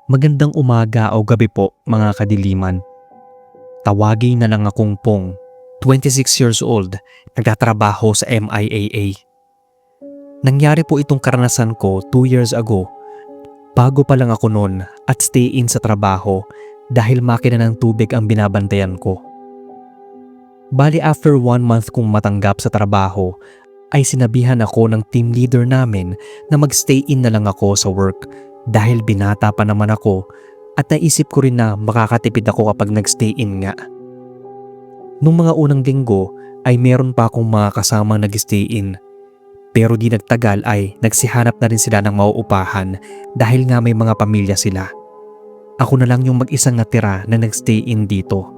Magandang umaga o gabi po mga kadiliman. Tawagin na lang akong Pong, 26 years old, nagtatrabaho sa MIAA. Nangyari po itong karanasan ko 2 years ago. Bago pa lang ako noon at stay in sa trabaho dahil makina ng tubig ang binabantayan ko. Bali after 1 month kong matanggap sa trabaho ay sinabihan ako ng team leader namin na magstay in na lang ako sa work dahil binata pa naman ako at naisip ko rin na makakatipid ako kapag nagstay in nga. Nung mga unang linggo ay meron pa akong mga kasamang nag-stay in. Pero di nagtagal ay nagsihanap na rin sila ng mauupahan dahil nga may mga pamilya sila. Ako na lang yung mag-isang natira na nagstay in dito.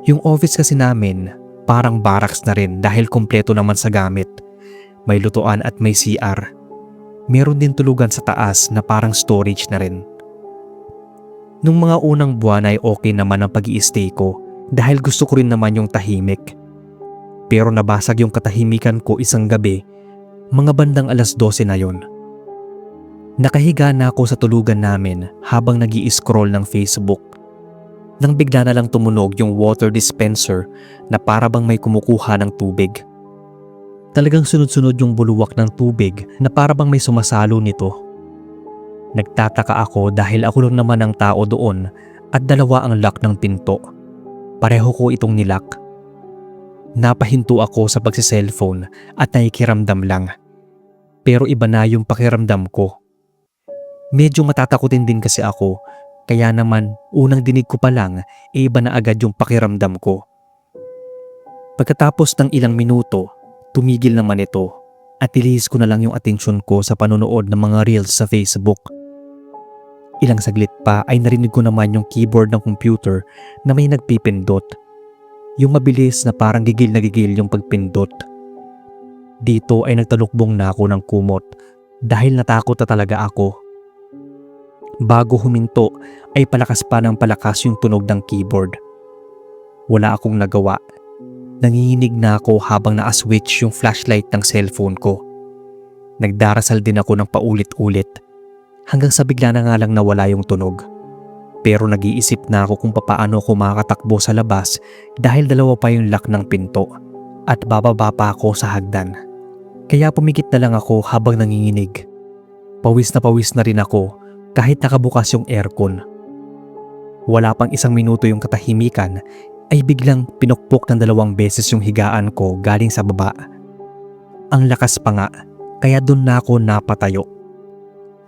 Yung office kasi namin parang barracks na rin dahil kumpleto naman sa gamit. May lutuan at may CR. Meron din tulugan sa taas na parang storage na rin. Nung mga unang buwan ay okay naman ang pag-i-stay ko dahil gusto ko rin naman yung tahimik. Pero nabasag yung katahimikan ko isang gabi, mga bandang 12:00 na yon. Nakahiga na ako sa tulugan namin habang nag-i-scroll ng Facebook. Nang bigla na lang tumunog yung water dispenser na para bang may kumukuha ng tubig. Talagang sunod-sunod yung buluwak ng tubig na para bang may sumasalo nito. Nagtataka ako dahil ako lang naman ang tao doon at dalawa ang lock ng pinto. Pareho ko itong nilock. Napahinto ako sa pagsi-cellphone at nakikiramdam lang. Pero iba na yung pakiramdam ko. Medyo matatakutin din kasi ako, kaya naman unang dinig ko pa lang iba na agad yung pakiramdam ko. Pagkatapos ng ilang minuto, tumigil naman ito at nilihis ko na lang yung atensyon ko sa panonood ng mga reels sa Facebook. Ilang saglit pa ay narinig ko naman yung keyboard ng computer na may nagpipindot. Yung mabilis na parang gigil na gigil yung pagpindot. Dito ay nagtalukbong na ako ng kumot dahil natakot na talaga ako. Bago huminto ay palakas pa ng palakas yung tunog ng keyboard. Wala akong nagawa. Nanginginig na ako habang na-switch yung flashlight ng cellphone ko. Nagdarasal din ako ng paulit-ulit hanggang sa bigla na nga lang nawala yung tunog. Pero nag-iisip na ako kung papaano ako makakatakbo sa labas dahil dalawa pa yung lock ng pinto at bababa pa ako sa hagdan. Kaya pumikit na lang ako habang nanginginig. Pawis na rin ako kahit nakabukas yung aircon. Wala pang isang minuto yung katahimikan ay biglang pinukpok ng 2 beses yung higaan ko galing sa baba. Ang lakas pa nga, kaya dun na ako napatayo.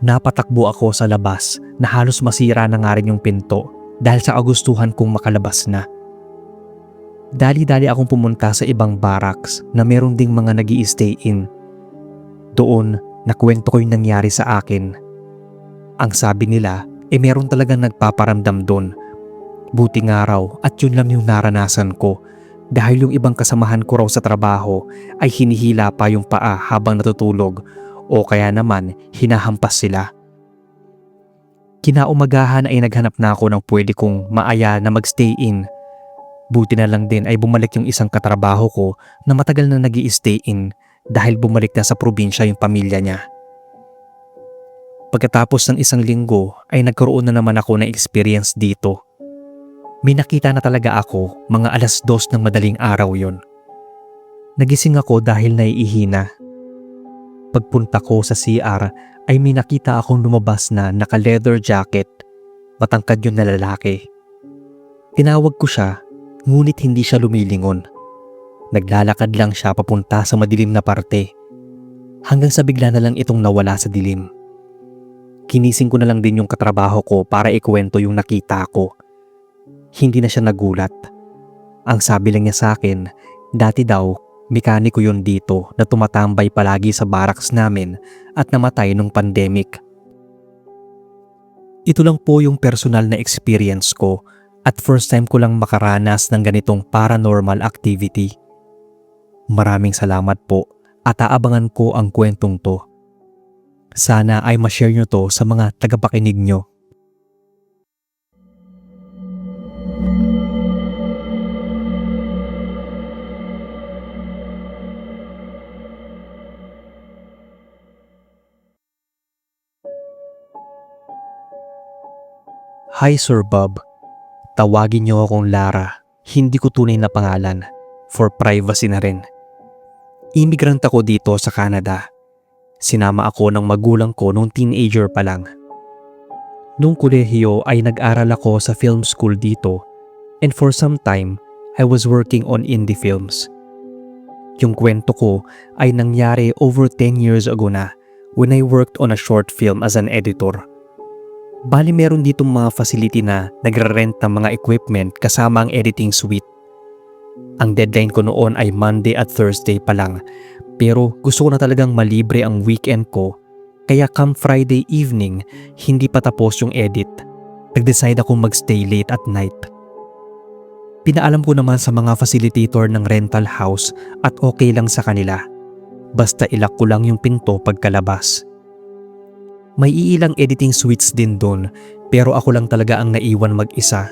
Napatakbo ako sa labas na halos masira na nga rin yung pinto dahil sa kagustuhan kong makalabas na. Dali-dali akong pumunta sa ibang barracks na meron ding mga nag-i-stay in. Doon, nakwento ko yung nangyari sa akin. Ang sabi nila, meron talagang nagpaparamdam doon. Buti nga raw at yun lang yung naranasan ko dahil yung ibang kasamahan ko raw sa trabaho ay hinihila pa yung paa habang natutulog o kaya naman hinahampas sila. Kinaumagahan ay naghanap na ako ng pwede kong maaya na magstay in. Buti na lang din ay bumalik yung isang katrabaho ko na matagal na nag-i-stay in dahil bumalik na sa probinsya yung pamilya niya. Pagkatapos ng isang linggo ay nagkaroon na naman ako ng experience dito. May nakita na talaga ako mga 2:00 ng madaling araw yon. Nagising ako dahil naiihina. Pagpunta ko sa CR ay may nakita akong lumabas na naka-leather jacket. Matangkad yun na lalaki. Tinawag ko siya ngunit hindi siya lumilingon. Naglalakad lang siya papunta sa madilim na parte. Hanggang sa bigla na lang itong nawala sa dilim. Kinising ko na lang din yung katrabaho ko para ikwento yung nakita ko. Hindi na siya nagulat. Ang sabi lang niya sa akin, dati daw, mekaniko yun dito na tumatambay palagi sa barracks namin at namatay nung pandemic. Ito lang po yung personal na experience ko at first time ko lang makaranas ng ganitong paranormal activity. Maraming salamat po at aabangan ko ang kwentong to. Sana ay ma-share nyo to sa mga tagapakinig nyo. Hi Sir Bob, tawagin niyo akong Lara. Hindi ko tunay na pangalan. For privacy na rin. Immigrant ako dito sa Canada. Sinama ako ng magulang ko nung teenager pa lang. Nung kolehiyo ay nag-aral ako sa film school dito and for some time I was working on indie films. Yung kwento ko ay nangyari over 10 years ago na when I worked on a short film as an editor. Bali meron ditong mga facility na nagre-rent ng mga equipment kasama ang editing suite. Ang deadline ko noon ay Monday at Thursday pa lang pero gusto ko na talagang malibre ang weekend ko kaya come Friday evening hindi pa tapos yung edit. Nag-decide akong magstay late at night. Pinaalam ko naman sa mga facilitator ng rental house at okay lang sa kanila. Basta ilak ko lang yung pinto pagkalabas. May iilang editing suites din doon pero ako lang talaga ang naiwan mag-isa.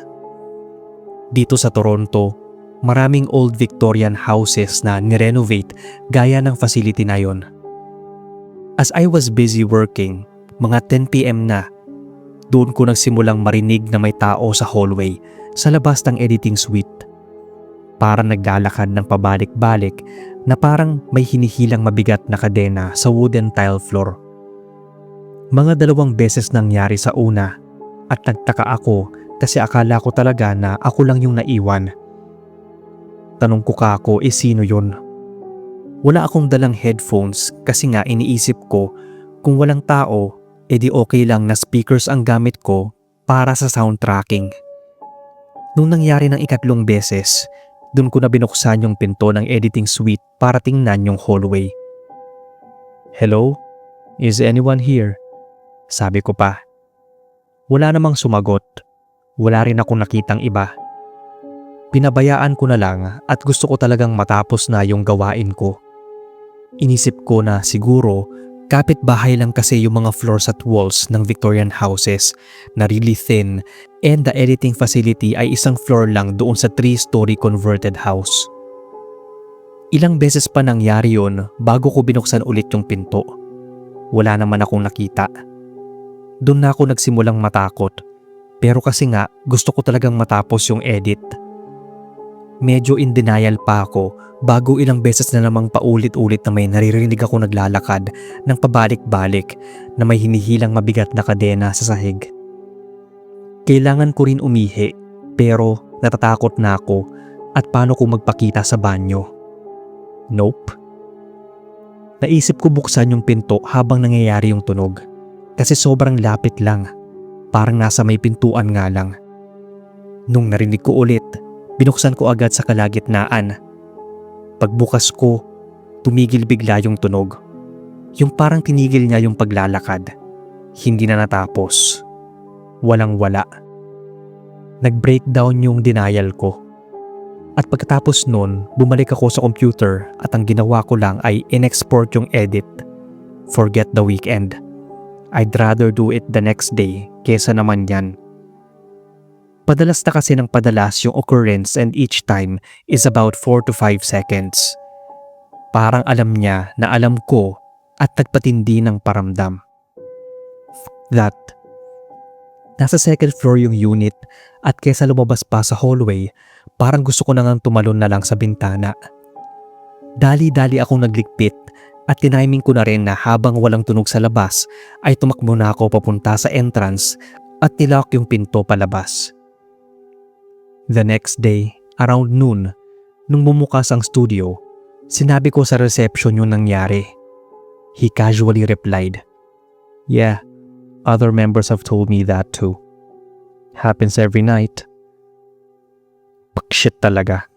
Dito sa Toronto, maraming old Victorian houses na nirenovate gaya ng facility na yon. As I was busy working, mga 10 PM na, doon ko nagsimulang marinig na may tao sa hallway sa labas ng editing suite. Parang naglalakad ng pabalik-balik na parang may hinihilang mabigat na kadena sa wooden tile floor. Mga 2 beses nangyari sa una at nagtaka ako kasi akala ko talaga na ako lang yung naiwan. Tanong ko kako sino yun? Wala akong dalang headphones kasi nga iniisip ko kung walang tao edi okay lang na speakers ang gamit ko para sa sound tracking. Nung nangyari ng 3 beses, dun ko na binuksan yung pinto ng editing suite para tingnan yung hallway. Hello? Is anyone here? Sabi ko pa. Wala namang sumagot. Wala rin akong nakitang iba. Pinabayaan ko na lang at gusto ko talagang matapos na yung gawain ko. Inisip ko na siguro kapit-bahay lang kasi yung mga floors at walls ng Victorian houses na really thin and the editing facility ay isang floor lang doon sa 3-story converted house. Ilang beses pa nangyari yun bago ko binuksan ulit yung pinto. Wala naman akong nakita. Doon na ako nagsimulang matakot pero kasi nga gusto ko talagang matapos yung edit. Medyo in denial pa ako bago ilang beses na namang paulit-ulit na may naririnig ako naglalakad ng pabalik-balik na may hinihilang mabigat na kadena sa sahig. Kailangan ko rin umihi pero natatakot na ako at paano ko magpakita sa banyo? Nope. Naisip ko buksan yung pinto habang nangyayari yung tunog kasi sobrang lapit lang, parang nasa may pintuan nga lang. Nung narinig ko ulit, binuksan ko agad sa kalagitnaan. Pagbukas ko, tumigil bigla yung tunog. Yung parang tinigil niya yung paglalakad. Hindi na natapos. Walang-wala. Nag-breakdown yung denial ko. At pagkatapos nun, bumalik ako sa computer at ang ginawa ko lang ay in-export yung edit. Forget the weekend. I'd rather do it the next day kesa naman yan. Padalas na kasi ng padalas yung occurrence and each time is about 4 to 5 seconds. Parang alam niya na alam ko at nagpatindi ng paramdam. That. Nasa second floor yung unit at kesa lumabas pa sa hallway, parang gusto ko na ngang tumalon na lang sa bintana. Dali-dali akong nagligpit at tiniming ko na rin na habang walang tunog sa labas ay tumakbo na ako papunta sa entrance at nilock yung pinto palabas. The next day, around noon, nung bumukas ang studio, sinabi ko sa reception yung nangyari. He casually replied, "Yeah, other members have told me that too. Happens every night." Pakshit talaga.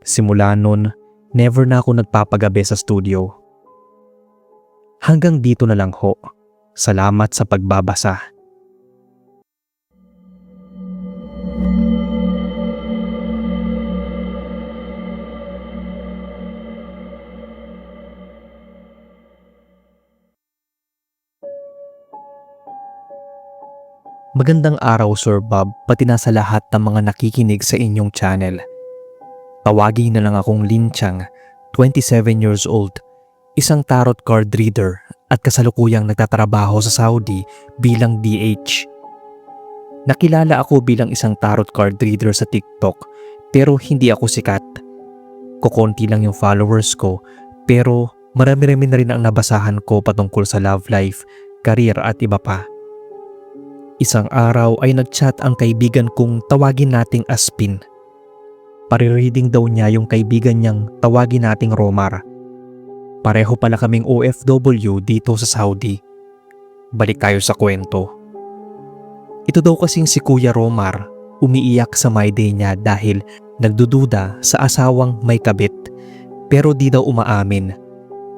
Simula nun, never na ako nagpapagabi sa studio. Hanggang dito na lang ho. Salamat sa pagbabasa. Magandang araw Sir Bob, pati na sa lahat ng mga nakikinig sa inyong channel. Tawagin na lang akong Lin Chang, 27 years old, isang tarot card reader at kasalukuyang nagtatrabaho sa Saudi bilang DH. Nakilala ako bilang isang tarot card reader sa TikTok pero hindi ako sikat. Kukonti lang yung followers ko pero marami-rami na rin ang nabasahan ko patungkol sa love life, career at iba pa. Isang araw ay nagchat ang kaibigan kong tawagin nating Aspin. Pare-reading daw niya yung kaibigan niyang tawagin nating Romar. Pareho pala kaming OFW dito sa Saudi. Balik tayo sa kwento. Ito daw kasing si Kuya Romar umiiyak sa my day niya dahil nagdududa sa asawang may kabit pero di daw umaamin.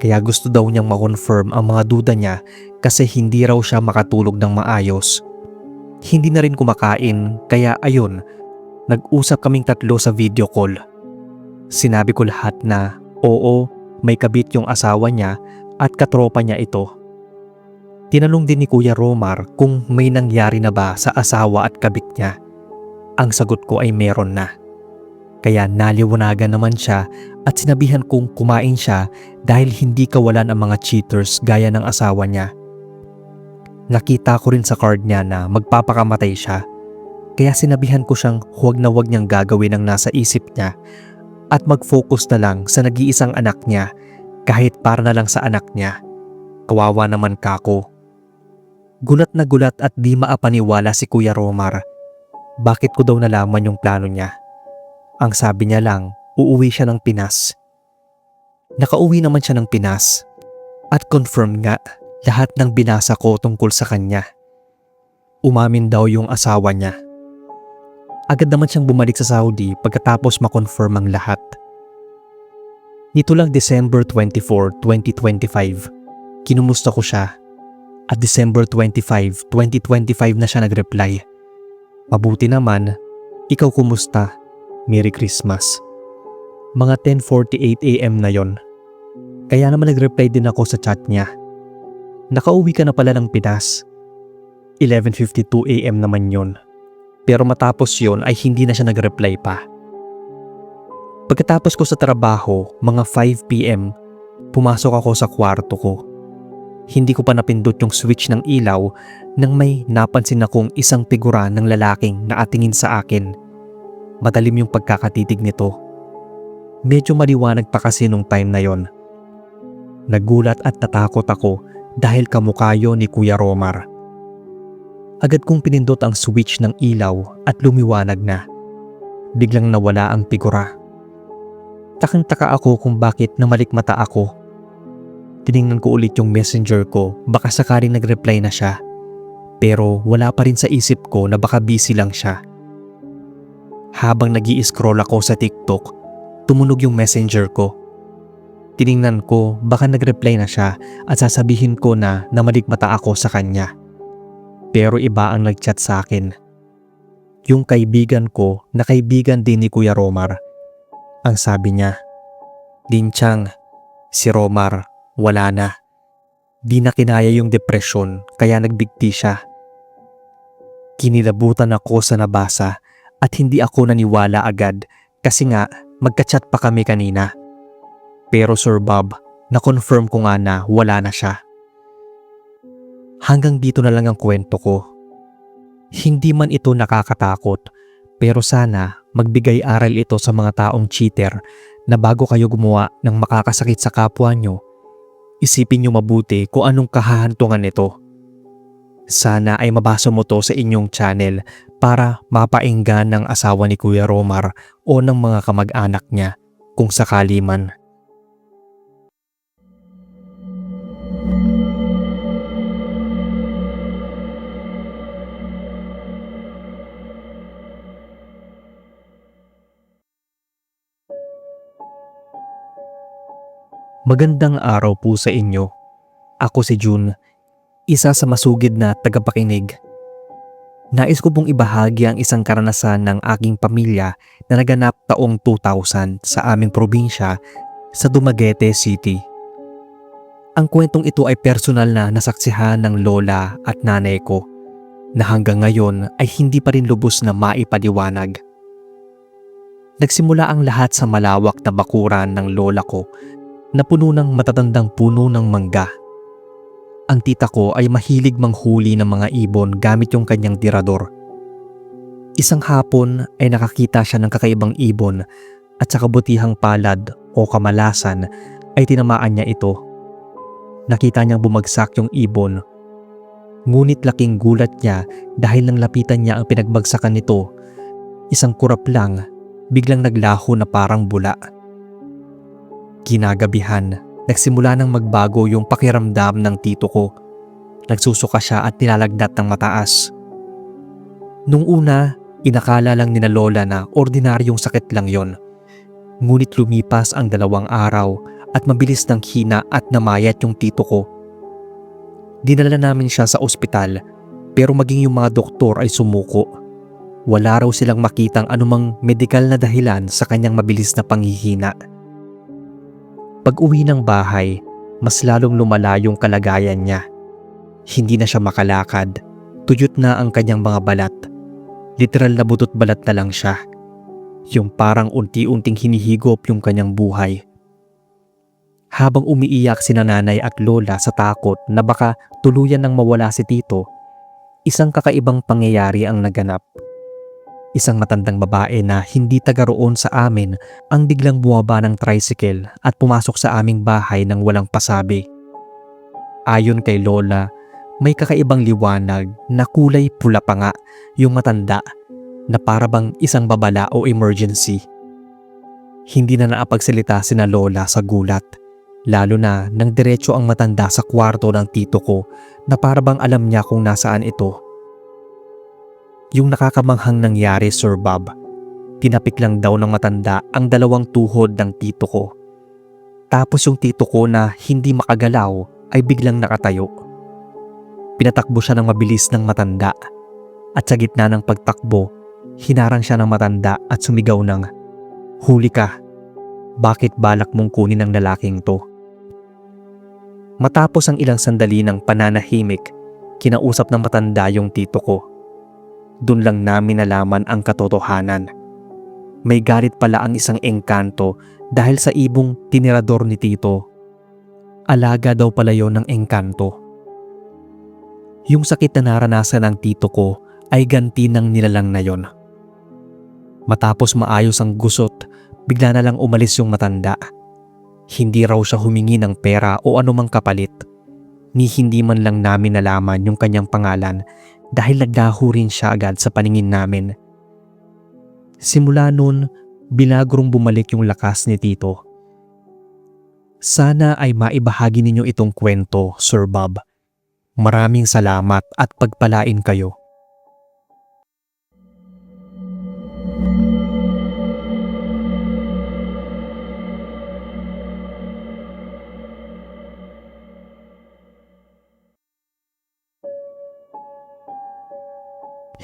Kaya gusto daw niyang ma-confirm ang mga duda niya kasi hindi raw siya makatulog ng maayos. Hindi na rin kumakain kaya ayun, nag-usap kaming tatlo sa video call. Sinabi ko lahat na oo, may kabit yung asawa niya at katropa niya ito. Tinanong din ni Kuya Romar kung may nangyari na ba sa asawa at kabit niya. Ang sagot ko ay meron na. Kaya naliwanagan naman siya at sinabihan kong kumain siya dahil hindi kawalan ang mga cheaters gaya ng asawa niya. Nakita ko rin sa card niya na magpapakamatay siya. Kaya sinabihan ko siyang huwag na huwag niyang gagawin ang nasa isip niya at mag-focus na lang sa nag-iisang anak niya kahit para na lang sa anak niya. Kawawa naman kako. Gulat na gulat at di maapaniwala si Kuya Romar. Bakit ko daw nalaman yung plano niya? Ang sabi niya lang, uuwi siya ng Pinas. Nakauwi naman siya ng Pinas at confirm nga lahat ng binasa ko tungkol sa kanya. Umamin daw yung asawa niya. Agad naman siyang bumalik sa Saudi pagkatapos makonfirm ang lahat. Nito lang December 24, 2025, kinumusta ko siya. At December 25, 2025 na siya nag-reply. Mabuti naman, ikaw kumusta? Merry Christmas. Mga 10:48 AM na yon. Kaya naman nag-reply din ako sa chat niya. Nakauwi ka na pala ng Pinas. 11:52 AM naman yon. Pero matapos yon ay hindi na siya nag-reply pa. Pagkatapos ko sa trabaho, mga 5 PM, pumasok ako sa kwarto ko. Hindi ko pa napindot yung switch ng ilaw nang may napansin akong isang figura ng lalaking nakatingin sa akin. Madalim yung pagkakatitig nito. Medyo maliwanag pa kasi nung time na yon. Nagulat at natakot ako dahil kamukha yun ni Kuya Romar. Agad kong pinindot ang switch ng ilaw at lumiwanag na. Biglang nawala ang figura. Takang-taka ako kung bakit namalikmata ako. Tiningnan ko ulit yung messenger ko, baka sakaling nag-reply na siya. Pero wala pa rin sa isip ko na baka busy lang siya. Habang nag-i-scroll ako sa TikTok, tumunog yung messenger ko. Tiningnan ko baka nag-reply na siya at sasabihin ko na namalikmata ako sa kanya. Pero iba ang nag-chat sa akin. Yung kaibigan ko na kaibigan din ni Kuya Romar. Ang sabi niya, Linchang, si Romar, wala na. Di na kinaya yung depresyon kaya nagbigti siya. Kinilabutan ako sa nabasa at hindi ako naniwala agad kasi nga magka-chat pa kami kanina. Pero Sir Bob, na-confirm ko nga na wala na siya. Hanggang dito na lang ang kwento ko. Hindi man ito nakakatakot, pero sana magbigay aral ito sa mga taong cheater na bago kayo gumawa ng makakasakit sa kapwa nyo, isipin nyo mabuti kung anong kahahantungan nito. Sana ay mabasa mo to sa inyong channel para mapainggan ng asawa ni Kuya Romar o ng mga kamag-anak niya kung sakali man. Magandang araw po sa inyo. Ako si June, isa sa masugid na tagapakinig. Nais ko pong ibahagi ang isang karanasan ng aking pamilya na naganap taong 2000 sa aming probinsya sa Dumaguete City. Ang kwentong ito ay personal na nasaksihan ng lola at nanay ko na hanggang ngayon ay hindi pa rin lubos na maipaliwanag. Nagsimula ang lahat sa malawak na bakuran ng lola ko na puno ng matatandang puno ng mangga. Ang tita ko ay mahilig manghuli ng mga ibon gamit yung kanyang tirador. Isang hapon ay nakakita siya ng kakaibang ibon at sa kabutihang palad o kamalasan ay tinamaan niya ito. Nakita niyang bumagsak yung ibon. Ngunit laking gulat niya dahil nang lapitan niya ang pinagbagsakan nito, isang kurap lang, biglang naglaho na parang bula. Kinagabihan, nagsimula nang magbago yung pakiramdam ng tito ko. Nagsusuka siya at nilalagnat ng mataas. Nung una, inakala lang ni na Lola na ordinaryong sakit lang yon. Ngunit lumipas ang 2 araw at mabilis nang hina at namayat yung tito ko. Dinala namin siya sa ospital pero maging yung mga doktor ay sumuko. Wala raw silang makitang anumang medikal na dahilan sa kanyang mabilis na panghihina. Pag-uwi ng bahay, mas lalong lumala yung kalagayan niya. Hindi na siya makalakad, tuyot na ang kanyang mga balat. Literal na butot balat na lang siya. Yung parang unti-unting hinihigop yung kanyang buhay. Habang umiiyak si nanay at lola sa takot na baka tuluyan nang mawala si tito, isang kakaibang pangyayari ang naganap. Isang matandang babae na hindi taga roon sa amin ang biglang bumaba ng tricycle at pumasok sa aming bahay nang walang pasabi. Ayon kay lola, may kakaibang liwanag na kulay pula pa nga yung matanda na para bang isang babala o emergency. Hindi na naapagsalita sina lola sa gulat, lalo na nang diretso ang matanda sa kwarto ng tito ko na para bang alam niya kung nasaan ito. Yung nakakamanghang nangyari, Sir Bob, tinapik lang daw ng matanda ang 2 tuhod ng tito ko. Tapos yung tito ko na hindi makagalaw ay biglang nakatayo. Pinatakbo siya ng mabilis ng matanda at sa gitna ng pagtakbo, hinarang siya ng matanda at sumigaw ng, "Huli ka! Bakit balak mong kunin ang lalaking to?" Matapos ang ilang sandali ng pananahimik, kinausap ng matanda yung tito ko. Doon lang namin nalaman ang katotohanan. May galit pala ang isang engkanto dahil sa ibong tinirador ni tito. Alaga daw pala yon ng engkanto. Yung sakit na naranasan ng tito ko ay ganti ng nilalang na yon. Matapos maayos ang gusot, bigla na lang umalis yung matanda. Hindi raw siya humingi ng pera o anumang kapalit. Ni hindi man lang namin nalaman yung kanyang pangalan dahil naglaho rin siya agad sa paningin namin. Simula nun, binagrong bumalik yung lakas ni tito. Sana ay maibahagi ninyo itong kwento, Sir Bob. Maraming salamat at pagpalain kayo.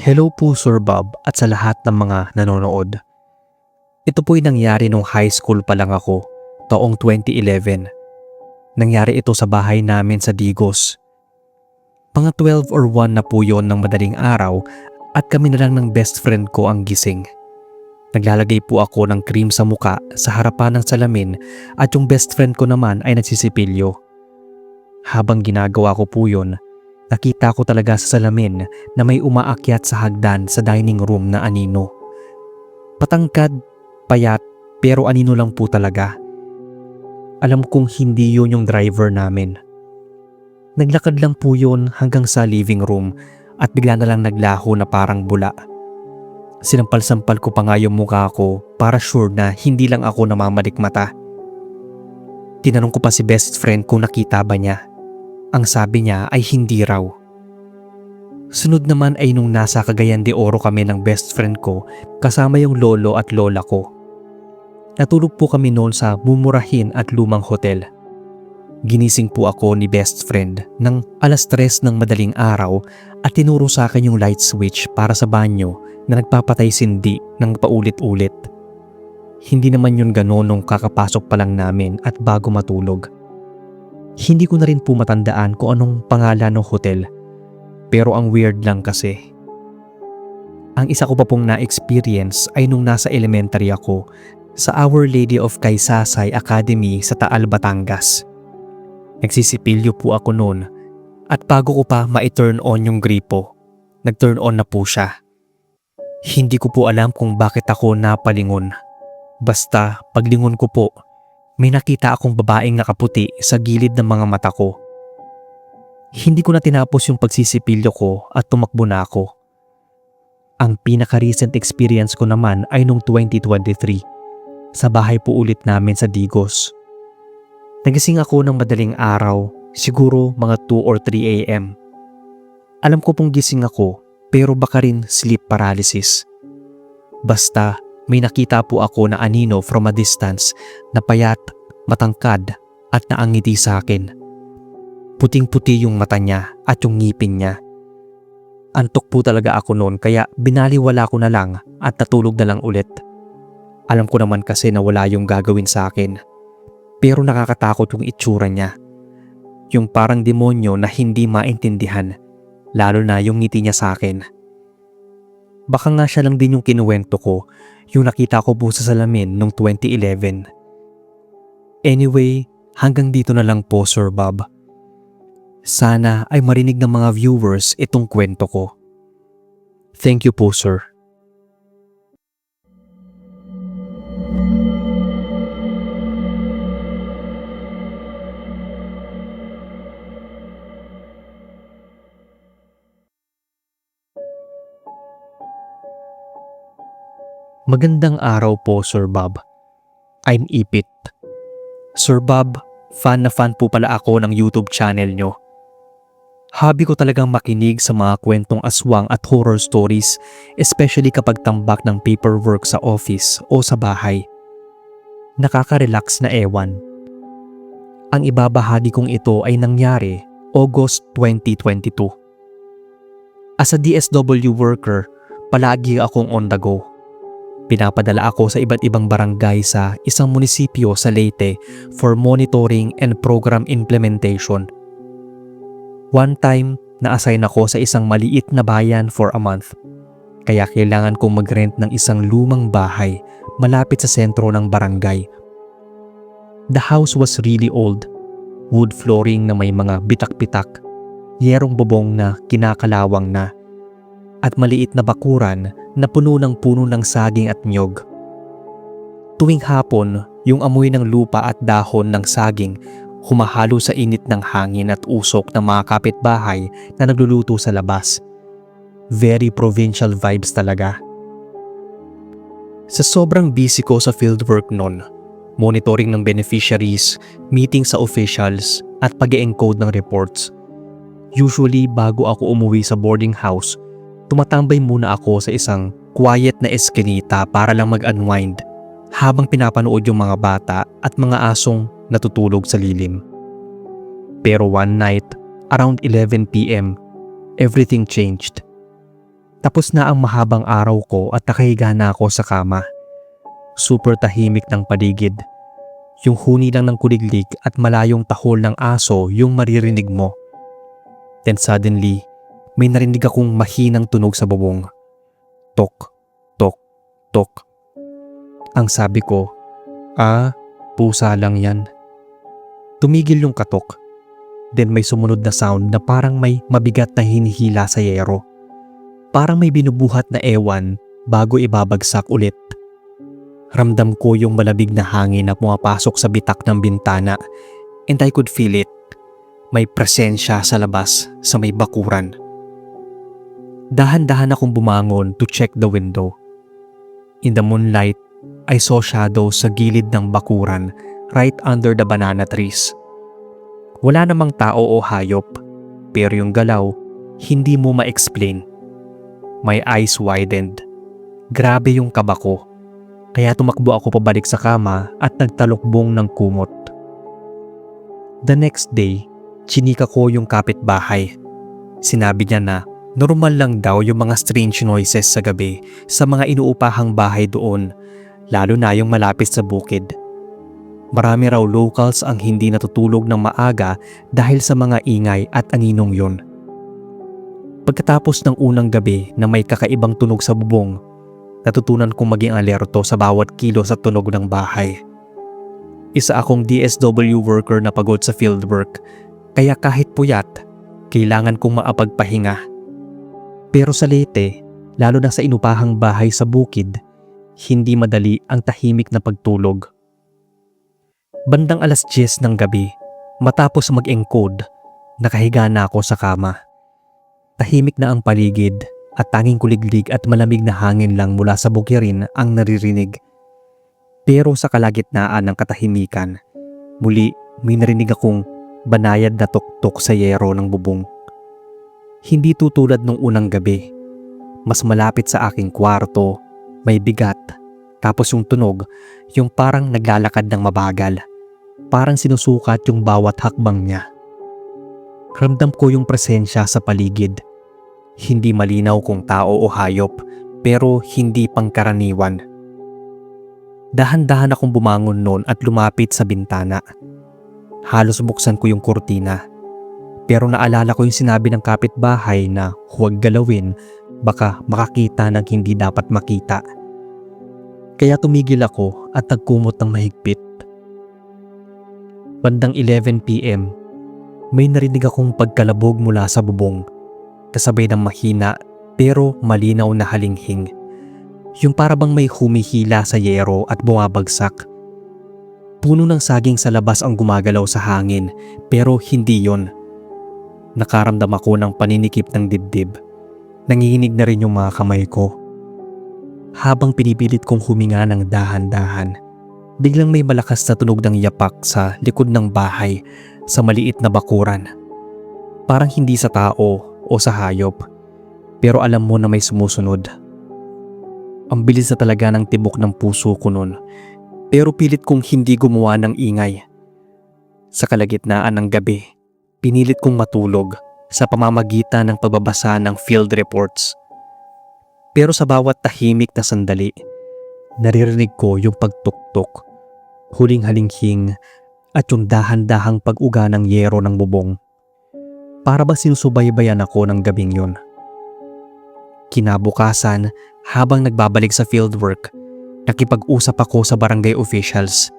Hello po Sir Bob at sa lahat ng mga nanonood. Ito po'y nangyari nung high school pa lang ako, taong 2011. Nangyari ito sa bahay namin sa Digos. Mga 12 or 1 na po yon ng madaling araw at kami na lang ng best friend ko ang gising. Naglalagay po ako ng cream sa muka sa harapan ng salamin at yung best friend ko naman ay nagsisipilyo. Habang ginagawa ko po yun, nakita ko talaga sa salamin na may umaakyat sa hagdan sa dining room na anino. Patangkad, payat, pero anino lang po talaga. Alam kong hindi yun yung driver namin. Naglakad lang po yun hanggang sa living room at bigla na lang naglaho na parang bula. Sinampal-sampal ko pa nga yung mukha ko para sure na hindi lang ako namamalikmata. Tinanong ko pa si best friend kung nakita ba niya. Ang sabi niya ay hindi raw. Sunod naman ay nung nasa Cagayan de Oro kami ng best friend ko kasama yung lolo at lola ko. Natulog po kami noon sa mumurahin at lumang hotel. Ginising po ako ni best friend ng 3:00 ng madaling araw at tinuro sa akin yung light switch para sa banyo na nagpapatay sindi ng paulit-ulit. Hindi naman yun gano'n nung kakapasok pa lang namin at bago matulog. Hindi ko na rin po matandaan kung anong pangalan ng hotel, pero ang weird lang kasi. Ang isa ko pa pong na-experience ay nung nasa elementary ako sa Our Lady of Kaysasay Academy sa Taal, Batangas. Nagsisipilyo po ako noon at bago ko pa ma-turn on yung gripo, nag-turn on na po siya. Hindi ko po alam kung bakit ako napalingon. Basta paglingon ko po, may nakita akong babaeng nakaputi sa gilid ng mga mata ko. Hindi ko na tinapos yung pagsisipilyo ko at tumakbo na ako. Ang pinaka-recent experience ko naman ay nung 2023. Sa bahay po ulit namin sa Digos. Nagising ako ng madaling araw, siguro mga 2 or 3 a.m. Alam ko pong gising ako, pero baka rin sleep paralysis. Basta may nakita po ako na anino from a distance na payat, matangkad at naangiti sa akin. Puting-puti yung mata niya at yung ngipin niya. Antok po talaga ako noon kaya binaliwala ko na lang at natulog na lang ulit. Alam ko naman kasi na wala yung gagawin sa akin. Pero nakakatakot yung itsura niya. Yung parang demonyo na hindi maintindihan, lalo na yung ngiti niya sa akin. Baka nga siya lang din yung kinuwento ko, yung nakita ko po sa salamin noong 2011. Anyway, hanggang dito na lang po, Sir Bob. Sana ay marinig ng mga viewers itong kwento ko. Thank you po, sir. Magandang araw po, Sir Bob. I'm Ipit. Sir Bob, fan na fan po pala ako ng YouTube channel nyo. Hobby ko talagang makinig sa mga kwentong aswang at horror stories, especially kapag tambak ng paperwork sa office o sa bahay. Nakaka-relax na ewan. Ang ibabahagi kong ito ay nangyari August 2022. As a DSW worker, palagi akong on the go. Pinapadala ako sa iba't ibang barangay sa isang munisipyo sa Leyte for monitoring and program implementation. One time, na-assign ako sa isang maliit na bayan for a month. Kaya kailangan kong mag-rent ng isang lumang bahay malapit sa sentro ng barangay. The house was really old. Wood flooring na may mga bitak-bitak, yerong bubong na kinakalawang na, at maliit na bakuran na puno ng saging at niyog. Tuwing hapon, yung amoy ng lupa at dahon ng saging humahalo sa init ng hangin at usok ng mga kapitbahay na nagluluto sa labas. Very provincial vibes talaga. Sa sobrang busy ko sa fieldwork noon, monitoring ng beneficiaries, meeting sa officials at pag-e-encode ng reports, usually bago ako umuwi sa boarding house, tumatambay muna ako sa isang quiet na eskinita para lang mag-unwind habang pinapanood yung mga bata at mga asong natutulog sa lilim. Pero one night, around 11 p.m., everything changed. Tapos na ang mahabang araw ko at nakahiga na ako sa kama. Super tahimik ng paligid. Yung huni lang ng kuliglig at malayong tahol ng aso yung maririnig mo. Then suddenly, may narinig akong mahinang tunog sa bubong. Tok, tok, tok. Ang sabi ko, pusa lang yan. Tumigil yung katok. Then may sumunod na sound na parang may mabigat na hinihila sa yero. Parang may binubuhat na ewan bago ibabagsak ulit. Ramdam ko yung malabig na hangin na pumapasok sa bitak ng bintana and I could feel it. May presensya sa labas sa may bakuran. Dahan-dahan akong bumangon to check the window. In the moonlight, I saw shadows sa gilid ng bakuran right under the banana trees. Wala namang tao o hayop, pero yung galaw, hindi mo ma-explain. My eyes widened. Grabe yung kaba ko. Kaya tumakbo ako pabalik sa kama at nagtalokbong ng kumot. The next day, chinika ko yung kapitbahay. Sinabi niya na normal lang daw yung mga strange noises sa gabi sa mga inuupahang bahay doon, lalo na yung malapit sa bukid. Marami raw locals ang hindi natutulog ng maaga dahil sa mga ingay at aninong yon. Pagkatapos ng unang gabi na may kakaibang tunog sa bubong, natutunan kong maging alerto sa bawat kilos at tunog ng bahay. Isa akong DSW worker na pagod sa fieldwork, kaya kahit puyat, kailangan kong maapagpahinga. Pero sa Leyte, lalo na sa inupahang bahay sa bukid, hindi madali ang tahimik na pagtulog. Bandang 10:00 ng gabi, matapos mag-encode, nakahiga na ako sa kama. Tahimik na ang paligid at tanging kuliglig at malamig na hangin lang mula sa bukirin ang naririnig. Pero sa kalagitnaan ng katahimikan, muli may narinig akong banayad na tuktok sa yero ng bubong. Hindi tutulad nung unang gabi. Mas malapit sa aking kwarto, may bigat, tapos yung tunog, yung parang naglalakad ng mabagal. Parang sinusukat yung bawat hakbang niya. Ramdam ko yung presensya sa paligid. Hindi malinaw kung tao o hayop, pero hindi pangkaraniwan. Dahan-dahan akong bumangon noon at lumapit sa bintana. Halos buksan ko yung kurtina. Pero naalala ko yung sinabi ng kapitbahay na huwag galawin, baka makakita ng hindi dapat makita. Kaya tumigil ako at nagkumot ng mahigpit. Bandang 11 p.m, may narinig akong pagkalabog mula sa bubong, kasabay ng mahina pero malinaw na halinghing. Yung parabang may humihila sa yero at bumabagsak. Puno ng saging sa labas ang gumagalaw sa hangin, pero hindi yon. Nakaramdam ako ng paninikip ng dibdib. Nanginginig na rin yung mga kamay ko. Habang pinipilit kong huminga ng dahan-dahan, biglang may malakas na tunog ng yapak sa likod ng bahay sa maliit na bakuran. Parang hindi sa tao o sa hayop, pero alam mo na may sumusunod. Ang bilis na talaga ng tibok ng puso ko nun, pero pilit kong hindi gumawa ng ingay. Sa kalagitnaan ng gabi, pinilit kong matulog sa pamamagitan ng pagbabasa ng field reports. Pero sa bawat tahimik na sandali, naririnig ko yung pagtuktok, huling halinghing at yung dahan-dahang pag-uga ng yero ng bubong. Para ba sinusubaybayan ako ng gabing yun? Kinabukasan, habang nagbabalik sa fieldwork, nakipag-usap ako sa barangay officials.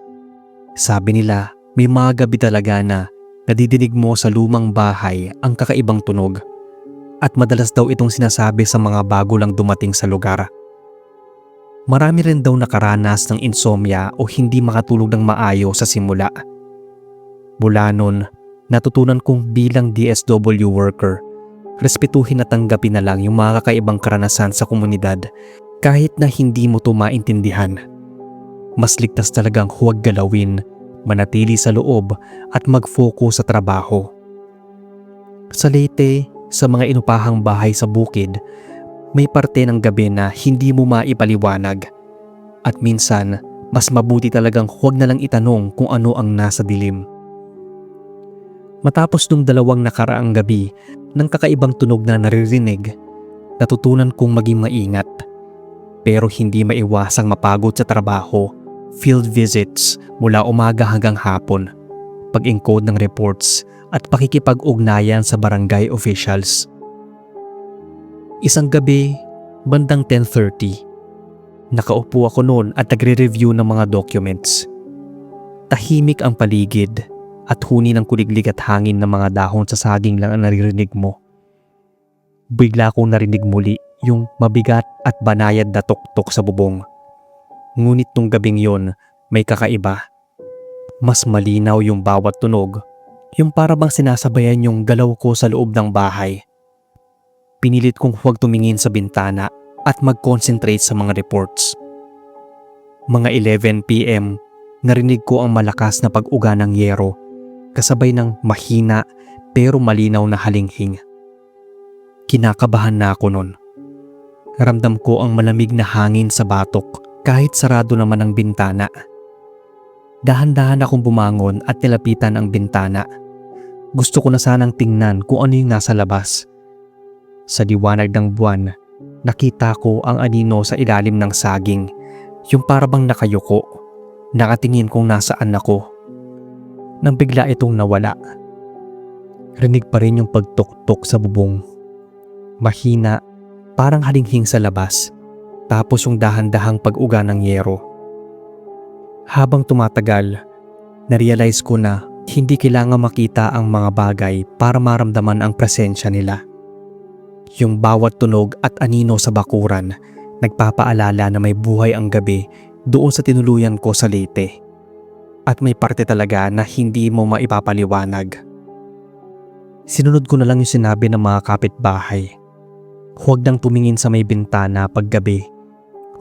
Sabi nila, may mga gabi talaga na nadidinig mo sa lumang bahay ang kakaibang tunog, at madalas daw itong sinasabi sa mga bago lang dumating sa lugar. Marami rin daw nakaranas ng insomnia o hindi makatulog ng maayos sa simula. Mula nun, natutunan kong bilang DSW worker, respetuhin at tanggapin na lang yung mga kakaibang karanasan sa komunidad kahit na hindi mo ito maintindihan. Mas ligtas talagang huwag galawin, manatili sa loob at mag-focus sa trabaho. Sa Leyte, sa mga inupahang bahay sa bukid, may parte ng gabi na hindi mo maipaliwanag. At minsan, mas mabuti talagang huwag na lang itanong kung ano ang nasa dilim. Matapos nung 2 nakaraang gabi ng kakaibang tunog na naririnig, natutunan kong maging maingat. Pero hindi maiwasang mapagod sa trabaho, field visits mula umaga hanggang hapon, pag-encode ng reports at pakikipag-ugnayan sa barangay officials. Isang gabi, bandang 10:30, nakaupo ako noon at nagre-review ng mga documents. Tahimik ang paligid at huni ng kuliglig at hangin ng mga dahon sa saging lang ang naririnig mo. Bigla kong narinig muli yung mabigat at banayad na tuktok sa bubong. Ngunit nung gabing yon, may kakaiba. Mas malinaw yung bawat tunog, yung parabang sinasabayan yung galaw ko sa loob ng bahay. Pinilit kong huwag tumingin sa bintana at mag-concentrate sa mga reports. Mga 11 p.m, narinig ko ang malakas na pag-uga ng yero, kasabay ng mahina pero malinaw na halinghing. Kinakabahan na ako nun. Ramdam ko ang malamig na hangin sa batok kahit sarado naman ang bintana. Dahan-dahan akong bumangon at nilapitan ang bintana. Gusto ko na sanang tingnan kung ano yung nasa labas. Sa liwanag ng buwan, nakita ko ang anino sa ilalim ng saging, yung parabang nakayuko, nakatingin kung nasaan ako. Nang bigla itong nawala. Rinig pa rin yung pagtuktok sa bubong. Mahina, parang halinghing sa labas, tapos yung dahan-dahang pag-uga ng yero. Habang tumatagal, narealize ko na hindi kailangan makita ang mga bagay para maramdaman ang presensya nila. Yung bawat tunog at anino sa bakuran, nagpapaalala na may buhay ang gabi doon sa tinuluyan ko sa Leyte. At may parte talaga na hindi mo maipapaliwanag. Sinunod ko na lang yung sinabi ng mga kapitbahay. Huwag nang tumingin sa may bintana paggabi.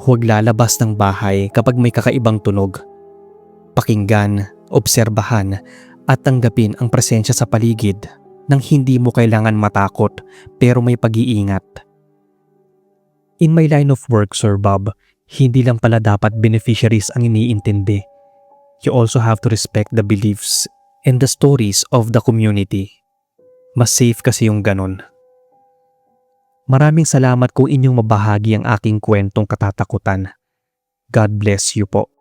Huwag lalabas ng bahay kapag may kakaibang tunog. Pakinggan, obserbahan, at tanggapin ang presensya sa paligid nang hindi mo kailangan matakot pero may pag-iingat. In my line of work, Sir Bob, hindi lang pala dapat beneficiaries ang iniintindi. You also have to respect the beliefs and the stories of the community. Mas safe kasi yung ganun. Maraming salamat kung inyong mabahagi ang aking kwentong katatakutan. God bless you po.